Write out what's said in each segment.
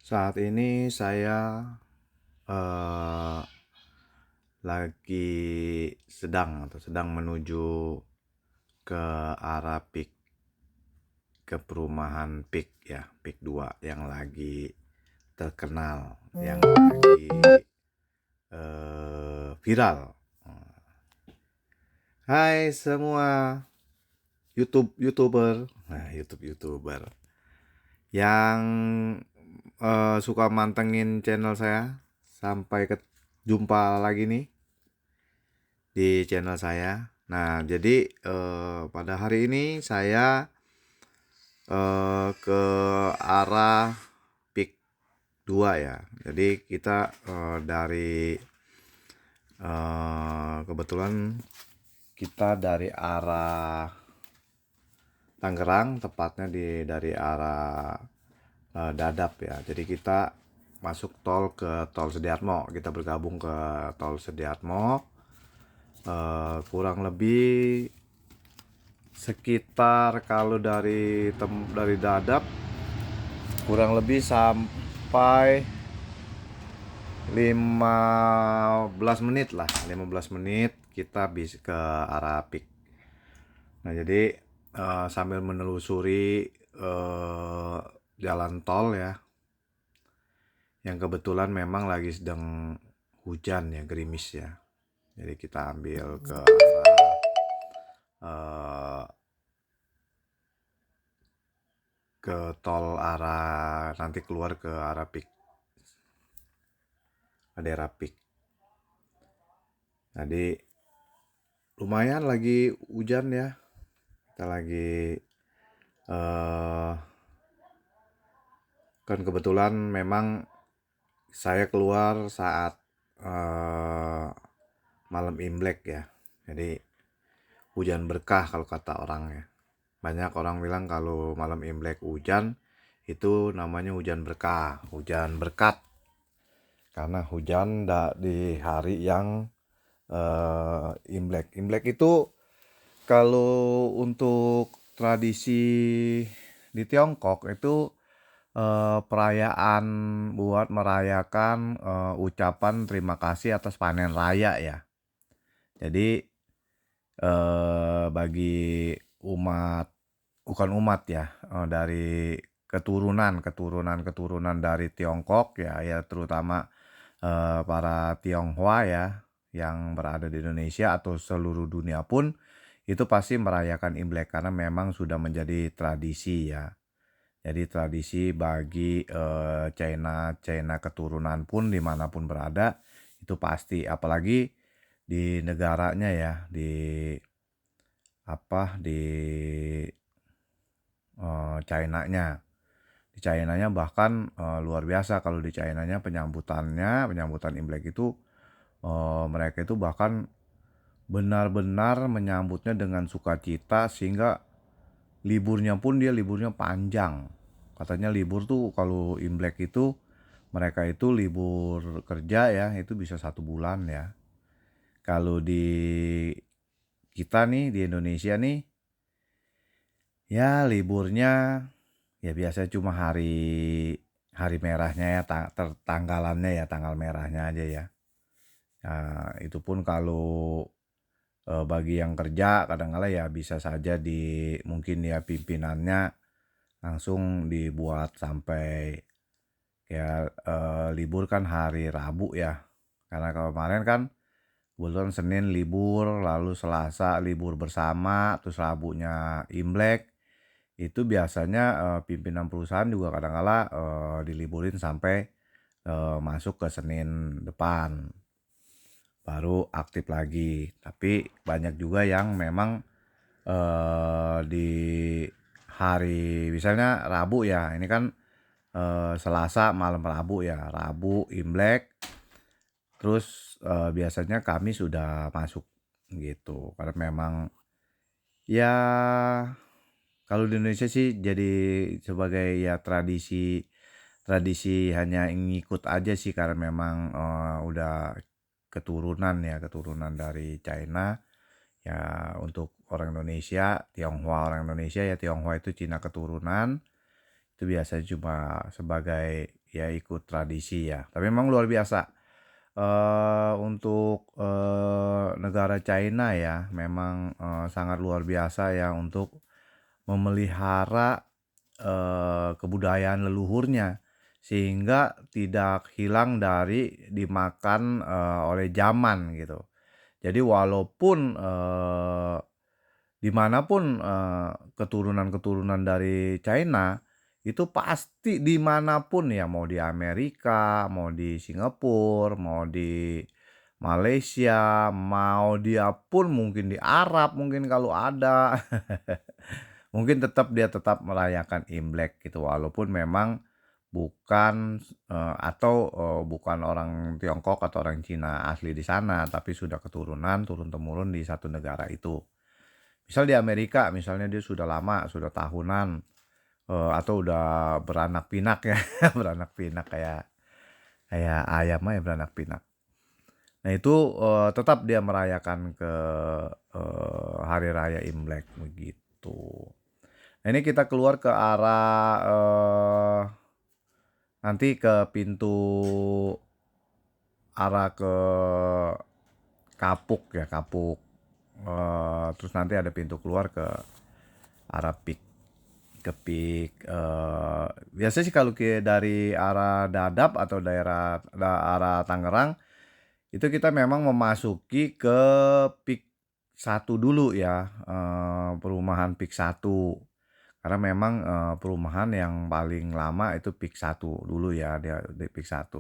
Saat ini saya eh, lagi sedang menuju ke arah ke perumahan Pik 2 yang lagi terkenal, yang lagi viral. Hai semua YouTuber, YouTuber yang suka mantengin channel saya. Sampai jumpa lagi nih di channel saya. Nah, jadi pada hari ini saya ke arah Pik 2 ya. Jadi kita kebetulan kita dari arah Tangerang, tepatnya dari arah Dadap ya. Jadi kita masuk tol ke tol Sediatmo. Kita bergabung ke tol Sediatmo. Kurang lebih sekitar, kalau dari Dadap kurang lebih sampai 15 menit lah, 15 menit kita bisa ke arah Pik. Nah, jadi sambil menelusuri jalan tol ya, yang kebetulan memang lagi sedang hujan ya, gerimis ya. Jadi kita ambil ke arah ke tol arah, nanti keluar ke arah Pik, daerah Pik. Jadi lumayan lagi hujan ya. Kita lagi kan kebetulan memang saya keluar saat malam Imlek ya. Jadi hujan berkah kalau kata orang ya. Banyak orang bilang kalau malam Imlek hujan itu namanya hujan berkah, hujan berkat. Karena hujan di hari yang Imlek. Imlek itu kalau untuk tradisi di Tiongkok itu perayaan buat merayakan ucapan terima kasih atas panen raya ya. Jadi bagi umat, bukan umat ya, dari keturunan dari Tiongkok ya, terutama para Tionghoa ya yang berada di Indonesia atau seluruh dunia pun itu pasti merayakan Imlek karena memang sudah menjadi tradisi ya. Jadi tradisi bagi China keturunan pun dimanapun berada itu pasti, apalagi di negaranya ya, di China-nya. Di China-nya bahkan luar biasa. Kalau di China-nya penyambutan Imlek itu mereka itu bahkan benar-benar menyambutnya dengan sukacita, sehingga liburnya panjang. Katanya libur tuh kalau Imlek itu mereka itu libur kerja ya, itu bisa 1 bulan ya. Kalau di kita nih di Indonesia nih ya liburnya ya biasa cuma hari merahnya ya, tanggalannya ya, tanggal merahnya aja ya. Nah, itu pun kalau bagi yang kerja kadang-kala ya bisa saja mungkin ya pimpinannya langsung dibuat sampai kayak libur kan hari Rabu ya. Karena kemarin kan kebetulan Senin libur, lalu Selasa libur bersama, terus Rabunya Imlek. Itu biasanya pimpinan perusahaan juga kadang-kala diliburin sampai masuk ke Senin depan baru aktif lagi. Tapi banyak juga yang memang di hari misalnya Rabu ya, ini kan Selasa malam Rabu ya, Rabu Imlek, terus biasanya kami sudah masuk gitu. Karena memang ya kalau di Indonesia sih jadi sebagai ya tradisi tradisi hanya ngikut aja sih, karena memang udah keturunan dari China ya. Untuk orang Indonesia, Tionghoa orang Indonesia ya, Tionghoa itu Cina keturunan, itu Itu biasanya cuma sebagai ya ikut tradisi ya. Tapi memang luar biasa. Untuk negara China ya, memang sangat luar biasa ya untuk memelihara kebudayaan leluhurnya sehingga tidak hilang dari dimakan oleh zaman gitu. Jadi walaupun dimanapun keturunan-keturunan dari China itu pasti dimanapun ya, mau di Amerika, mau di Singapura, mau di Malaysia, mau dia pun mungkin di Arab mungkin kalau ada. Mungkin dia tetap merayakan Imlek gitu walaupun memang bukan bukan orang Tiongkok atau orang Cina asli di sana, tapi sudah keturunan turun temurun di satu negara itu. Misal di Amerika, misalnya dia sudah lama, sudah tahunan, atau udah beranak pinak ya, beranak pinak kayak kayak ayam aja beranak pinak. Nah itu tetap dia merayakan ke hari raya Imlek begitu. Nah ini kita keluar ke arah nanti ke pintu arah ke Kapuk ya, Kapuk. Terus nanti ada pintu keluar ke arah Pik. Ke Pik. Biasanya sih kalau dari arah Dadap atau arah Tangerang itu kita memang memasuki ke Pik 1 dulu ya, perumahan Pik 1. Karena memang perumahan yang paling lama itu Pik 1 dulu ya, dia di Pik 1.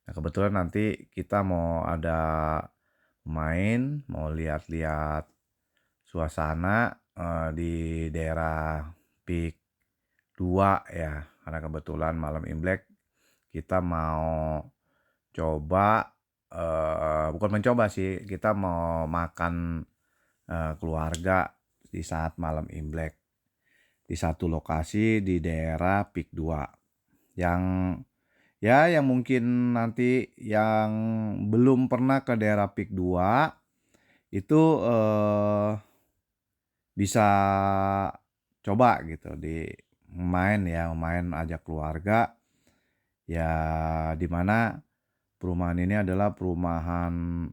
Nah, kebetulan nanti kita mau ada main, mau lihat-lihat suasana di daerah Pik 2 ya. Karena kebetulan malam Imlek kita mau coba bukan mencoba sih, kita mau makan keluarga di saat malam Imlek di satu lokasi di daerah Pik 2 yang yang mungkin nanti yang belum pernah ke daerah Pik 2 itu bisa coba gitu main ajak keluarga ya, dimana perumahan ini adalah perumahan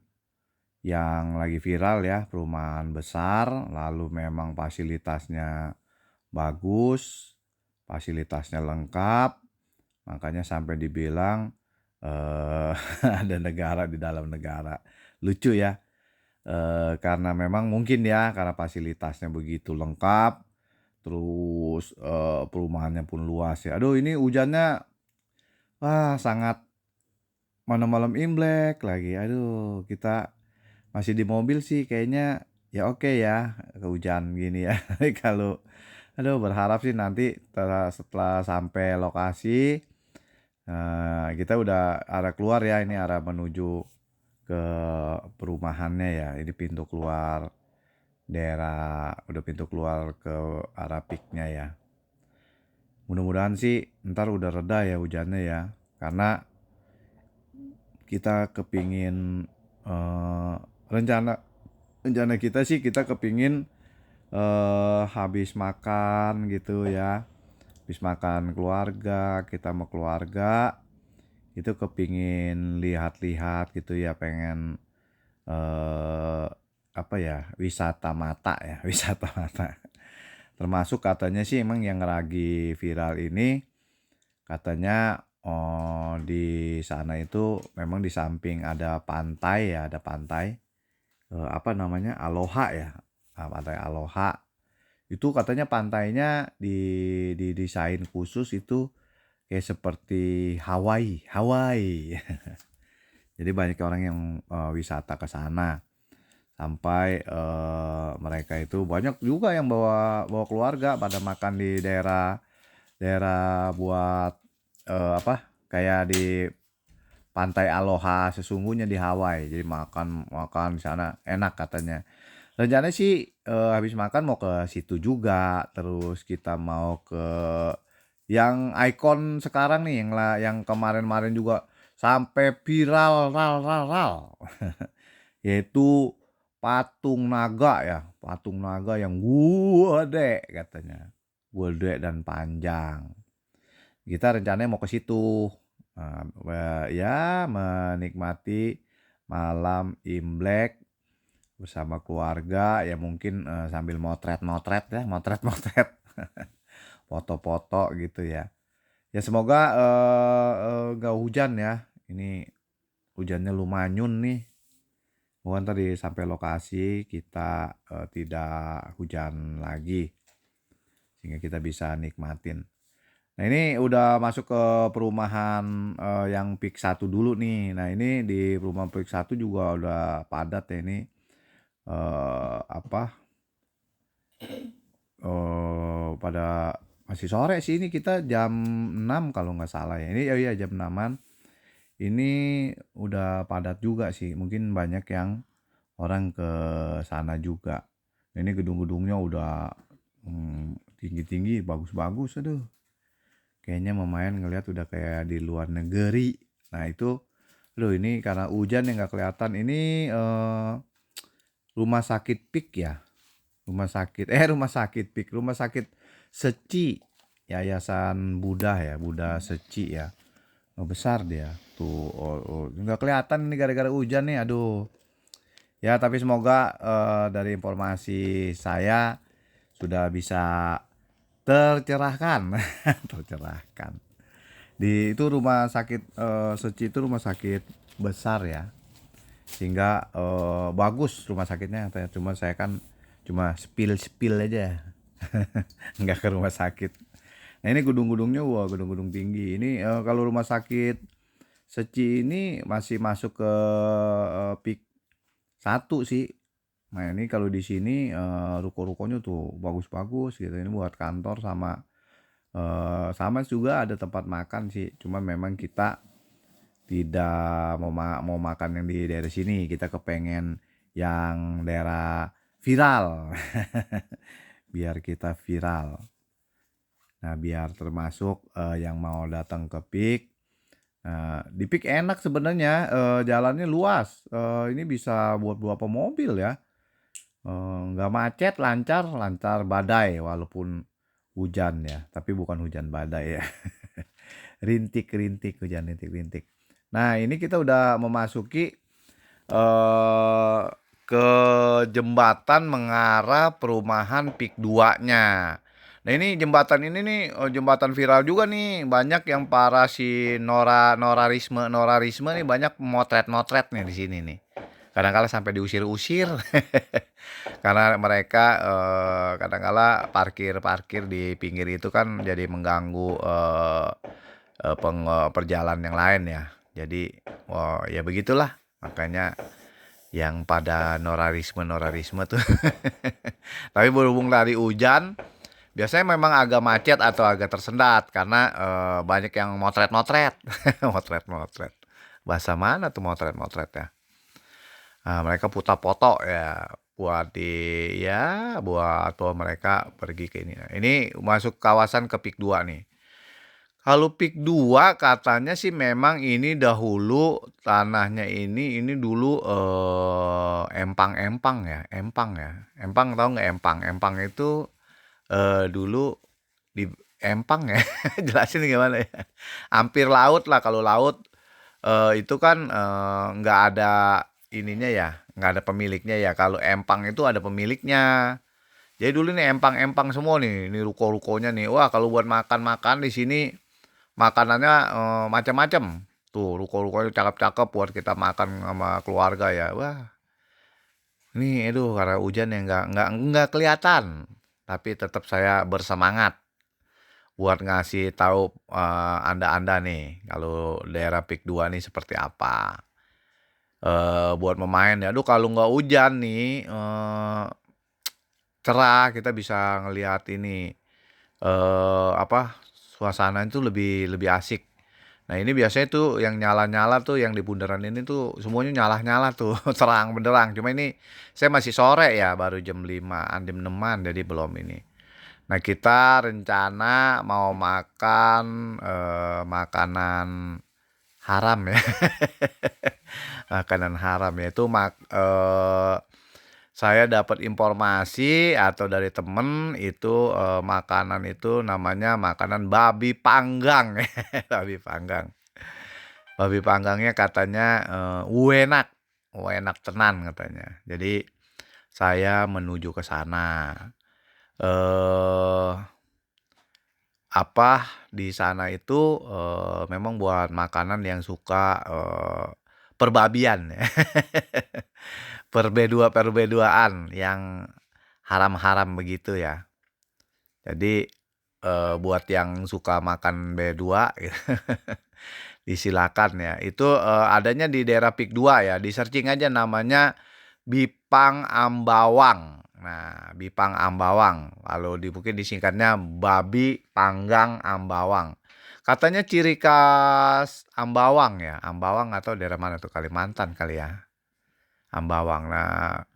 yang lagi viral ya, perumahan besar, lalu memang fasilitasnya bagus, fasilitasnya lengkap, makanya sampai dibilang ada negara di dalam negara. Lucu ya, karena memang mungkin ya karena fasilitasnya begitu lengkap, terus perumahannya pun luas ya. Aduh ini hujannya sangat mana malam Imlek lagi. Aduh kita masih di mobil sih kayaknya ya oke ya hujan gini ya. Kalau berharap sih nanti setelah sampai lokasi kita udah arah keluar ya, ini arah menuju ke perumahannya ya. Ini pintu keluar udah pintu keluar ke arah piknya ya. Mudah-mudahan sih ntar udah reda ya hujannya ya. Karena kita kepingin rencana kita sih kita kepingin habis makan gitu ya. Habis makan keluarga, kita mau keluarga itu kepingin lihat-lihat gitu ya, pengen wisata mata ya, wisata mata. Termasuk katanya sih emang yang lagi viral ini katanya di sana itu memang di samping ada pantai ya, ada pantai Aloha ya. Pantai Aloha. Itu katanya pantainya didesain khusus itu kayak seperti Hawaii, Hawaii. Jadi banyak orang yang wisata ke sana. Sampai mereka itu banyak juga yang bawa keluarga pada makan di daerah buat kayak di Pantai Aloha sesungguhnya di Hawaii. Jadi makan di sana enak katanya. Rencananya sih habis makan mau ke situ juga. Terus kita mau ke yang ikon sekarang nih, yang kemarin-kemarin juga sampai viral yaitu patung naga ya, patung naga yang gede katanya, gede dan panjang. Kita rencananya mau ke situ. Ya menikmati malam Imlek bersama keluarga, ya mungkin, sambil motret-motret ya, motret-motret, foto-foto gitu ya. Ya semoga, nggak hujan ya, ini hujannya lumanyun nih. Moga entar sampai lokasi kita, tidak hujan lagi, sehingga kita bisa nikmatin. Nah ini udah masuk ke perumahan, yang Pik 1 dulu nih. Nah ini di perumahan Pik 1 juga udah padat ya ini, apa, pada masih sore sih, ini kita jam 6 kalau nggak salah ya. Ini oh iya jam 6-an. Ini udah padat juga sih, mungkin banyak yang orang ke sana juga. Nah, ini gedung-gedungnya udah, tinggi-tinggi, bagus-bagus, aduh. Kayaknya lumayan ngelihat udah kayak di luar negeri. Nah itu, aduh ini karena hujan yang nggak kelihatan. Ini rumah sakit Pik ya, rumah sakit Pik, rumah sakit Seci, Yayasan Buddha ya, Buddha Seci ya. Oh, besar dia tuh, nggak kelihatan ini gara-gara hujan nih, aduh. Ya tapi semoga dari informasi saya sudah bisa tercerahkan, tercerahkan. Di itu rumah sakit, Seci itu rumah sakit besar ya, sehingga bagus rumah sakitnya. Cuma saya kan cuma spill aja, nggak ke rumah sakit. Nah ini gedung-gedungnya, wah gedung-gedung tinggi. Ini kalau rumah sakit Seci ini masih masuk ke Pik 1 sih. Nah ini kalau di sini ruko-rukonya tuh bagus-bagus gitu. Ini buat kantor sama juga ada tempat makan sih. Cuma memang kita tidak mau makan yang di daerah sini. Kita kepengen yang daerah viral. Biar kita viral. Nah biar termasuk yang mau datang ke Pik. Nah, di Pik enak sebenarnya, jalannya luas. Ini bisa buat beberapa mobil ya. Nggak macet, lancar, lancar badai walaupun hujan ya. Tapi bukan hujan badai ya. Rintik-rintik, hujan rintik-rintik. Nah ini kita udah memasuki ke jembatan mengarah perumahan Pik 2-nya. Nah ini jembatan ini nih, jembatan viral juga nih. Banyak yang para si Norarisme nih banyak motret-motret nih di sini nih. Kadang-kala sampai diusir-usir. Karena mereka kadang-kala parkir di pinggir itu kan jadi mengganggu perjalanan yang lain ya. Jadi ya begitulah. Makanya yang pada norarisme tuh. Tapi berhubung dari hujan, biasanya memang agak macet atau agak tersendat karena banyak yang motret-motret. Motret-motret. Bahasa mana tuh motret-motret ya? Mereka putar foto ya buat mereka pergi ke ini. Ini masuk kawasan ke Pik 2 nih. Kalau Pik 2 katanya sih memang ini dahulu tanahnya ini dulu empang ya. Empang tahu nggak empang? Empang itu dulu di empang ya. Jelasin gimana ya? Hampir laut lah, kalau laut itu kan nggak ada ininya ya, nggak ada pemiliknya ya. Kalau empang itu ada pemiliknya. Jadi dulu nih empang-empang semua nih, ini ruko-rukonya nih. Wah kalau buat makan-makan di sini makanannya macam-macam. Tuh ruko-rukonya cakep-cakep buat kita makan sama keluarga ya. Wah ini aduh karena hujan ya nggak kelihatan. Tapi tetap saya bersemangat buat ngasih tahu anda nih kalau daerah Pik 2 nih seperti apa. Buat memain ya. Aduh kalau nggak hujan nih cerah, kita bisa ngelihat ini apa, suasana itu lebih lebih asik. Nah ini biasanya tuh yang nyala-nyala tuh yang di bundaran ini tuh semuanya nyala-nyala tuh terang benderang. Cuma ini saya masih sore ya, baru jam 5-an, jam 6-an, jadi belum ini. Nah kita rencana mau makan makanan haram ya. Makanan haram yaitu saya dapat informasi atau dari temen itu, makanan itu namanya makanan babi panggang. Babi panggang. Babi panggangnya katanya, "Uenak, uenak tenan," katanya. Jadi saya menuju ke sana. Eee, di sana itu, memang buat makanan yang suka, perbabian ya. Perbedua-perbeduaan yang haram-haram begitu ya. Jadi, buat yang suka makan B2 disilakan ya. Itu, adanya di daerah Pik 2 ya, di-searching aja namanya Bipang Ambawang. Nah, Bipang Ambawang, kalau mungkin disingkatnya Babi Panggang Ambawang. Katanya ciri khas Ambawang ya, Ambawang atau daerah mana tuh, Kalimantan kali ya, Ambawang. Nah,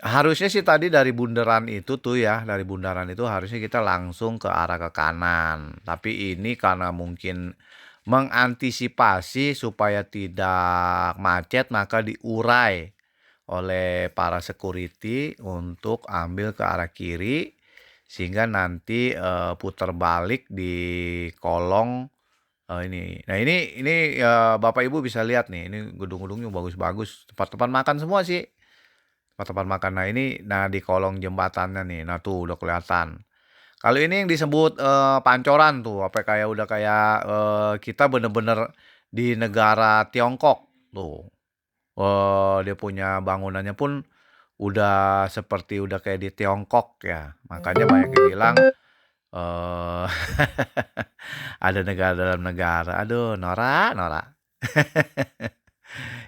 harusnya sih tadi dari bundaran itu tuh ya, dari bundaran itu harusnya kita langsung ke arah ke kanan. Tapi ini karena mungkin mengantisipasi supaya tidak macet, maka diurai oleh para security untuk ambil ke arah kiri sehingga nanti, putar balik di kolong, ini. Nah ini, Bapak Ibu bisa lihat nih, ini gedung-gedungnya bagus-bagus, tempat-tempat makan semua sih, tempat-tempat makan. Nah ini, di kolong jembatannya nih, nah tuh udah kelihatan. Kalau ini yang disebut, pancoran tuh, apa kayak udah kayak, kita bener-bener di negara Tiongkok tuh. Dia punya bangunannya pun udah seperti udah kayak di Tiongkok ya. Makanya banyak yang bilang, eee, ada negara dalam negara. Aduh, norak norak.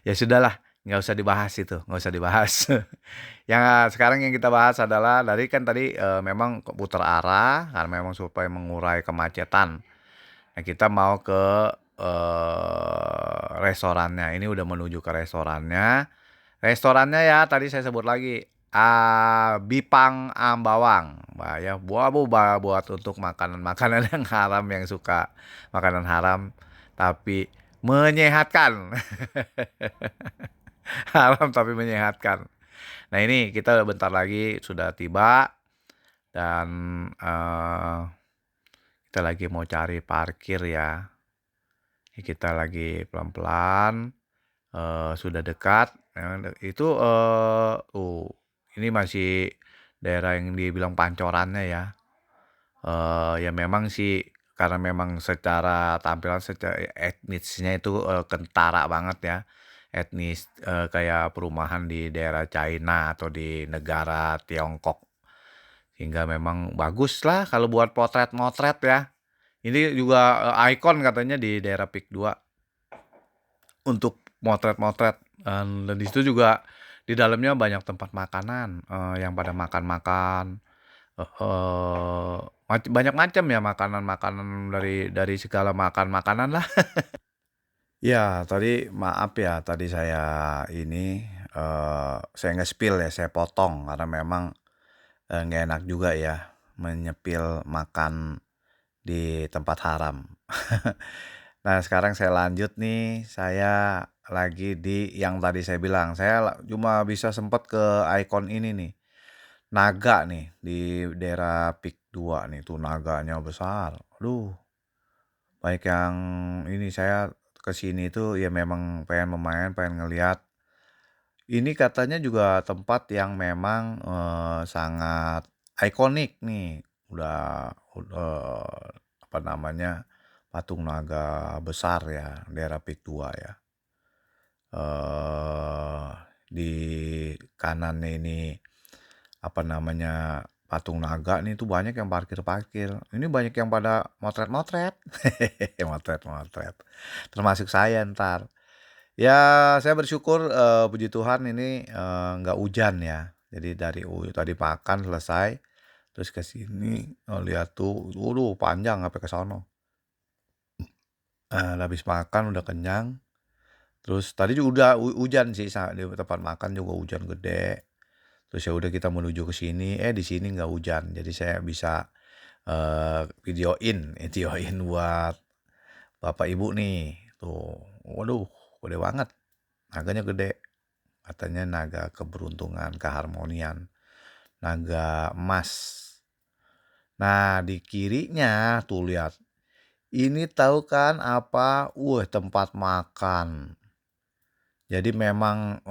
Ya sudahlah, nggak usah dibahas itu, nggak usah dibahas. Yang sekarang yang kita bahas adalah dari kan tadi, memang putar arah karena memang supaya mengurai kemacetan. Nah, kita mau ke, restorannya. Ini udah menuju ke restorannya. Restorannya ya tadi saya sebut lagi, Bipang Ambawang. Ya buat untuk makanan-makanan yang haram, yang suka makanan haram tapi menyehatkan. Haram tapi menyehatkan. Nah ini kita bentar lagi sudah tiba dan, kita lagi mau cari parkir ya. Kita lagi pelan-pelan, sudah dekat, itu, ini masih daerah yang dibilang pancorannya ya. Ya memang sih karena memang secara tampilan, secara etnisnya itu, kentara banget ya. Etnis, kayak perumahan di daerah China atau di negara Tiongkok. Sehingga memang bagus lah kalau buat potret-motret ya. Ini juga, ikon katanya di daerah Pik 2 untuk motret-motret, dan di situ juga di dalamnya banyak tempat makanan, yang pada makan-makan, heeh, banyak macam ya makanan-makanan dari segala makanan lah. Ya, tadi maaf ya, tadi saya ini, saya nge-spill ya, saya potong karena memang, nggak enak juga ya menyepil makan di tempat haram. Nah, sekarang saya lanjut nih, saya lagi di yang tadi saya bilang, saya cuma bisa sempet ke ikon ini nih, naga nih, di daerah Pik 2 nih, tuh naganya besar. Aduh, baik yang ini saya ke sini tuh ya memang pengen pengen ngelihat. Ini katanya juga tempat yang memang, sangat ikonik nih. Apa namanya, patung naga besar ya, daerah Pik 2 ya. Eee, di kanannya ini, apa namanya, patung naga nih tuh banyak yang parkir-parkir. Ini banyak yang pada motret-motret. Motret-motret. Termasuk saya entar. Ya saya bersyukur, puji Tuhan ini, nggak hujan ya. Jadi dari tadi makan selesai, terus ke sini, lihat tuh, waduh panjang sampai ke sono. Habis makan udah kenyang, terus tadi juga udah hujan sih di tempat makan juga hujan gede. Terus ya udah kita menuju ke sini, di sini nggak hujan. Jadi saya bisa, videoin buat bapak ibu nih, tuh. Waduh gede banget, harganya gede. katanya naga keberuntungan, keharmonian, naga emas. Nah, di kirinya tuh lihat, ini tahu kan apa? Tempat makan. Jadi memang,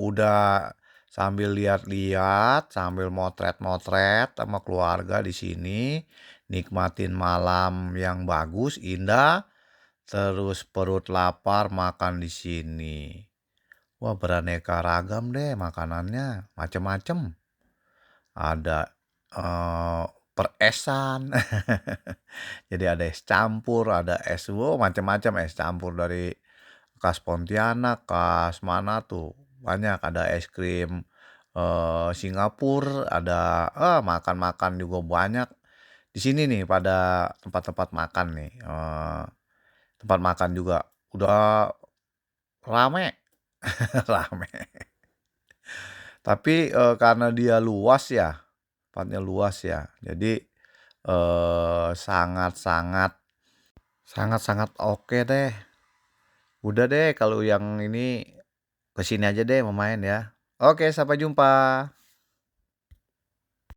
udah sambil lihat-lihat, sambil motret-motret sama keluarga di sini, nikmatin malam yang bagus, indah, terus perut lapar makan di sini. Wah, beraneka ragam deh makanannya, macem-macem. Ada, peresan, jadi ada es campur, ada es macem-macem es campur dari khas Pontianak, khas mana tuh, banyak, ada es krim, Singapura, ada, makan-makan juga banyak. Di sini nih pada tempat-tempat makan nih, tempat makan juga udah rame, rame. Tapi, karena dia luas ya, tempatnya luas ya, jadi, sangat-sangat sangat-sangat oke deh. Udah deh kalau yang ini, ke sini aja deh mau main ya. Oke, sampai jumpa.